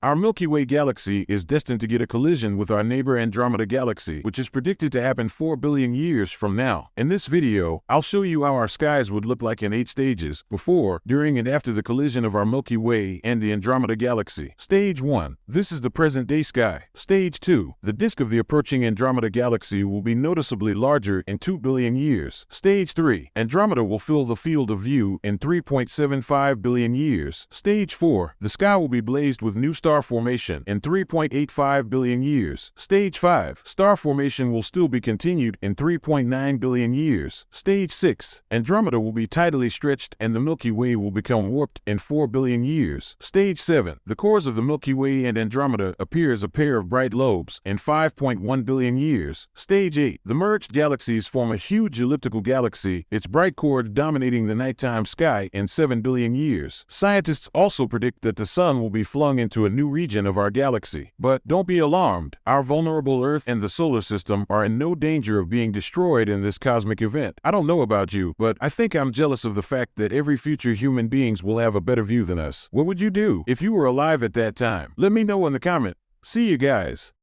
Our Milky Way galaxy is destined to get a collision with our neighbor Andromeda Galaxy, which is predicted to happen 4 billion years from now. In this video, I'll show you how our skies would look like in 8 stages, before, during, and after the collision of our Milky Way and the Andromeda Galaxy. Stage 1. This is the present-day sky. Stage 2. The disk of the approaching Andromeda Galaxy will be noticeably larger in 2 billion years. Stage 3. Andromeda will fill the field of view in 3.75 billion years. Stage 4. The sky will be blazed with new star formation in 3.85 billion years. Stage 5. Star formation will still be continued in 3.9 billion years. Stage 6. Andromeda will be tidally stretched and the Milky Way will become warped in 4 billion years. Stage 7. The cores of the Milky Way and Andromeda appear as a pair of bright lobes in 5.1 billion years. Stage 8. The merged galaxies form a huge elliptical galaxy, its bright core dominating the nighttime sky in 7 billion years. Scientists also predict that the Sun will be flung into a new region of our galaxy. But don't be alarmed. Our vulnerable Earth and the solar system are in no danger of being destroyed in this cosmic event. I don't know about you, but I think I'm jealous of the fact that every future human beings will have a better view than us. What would you do if you were alive at that time? Let me know in the comment. See you guys.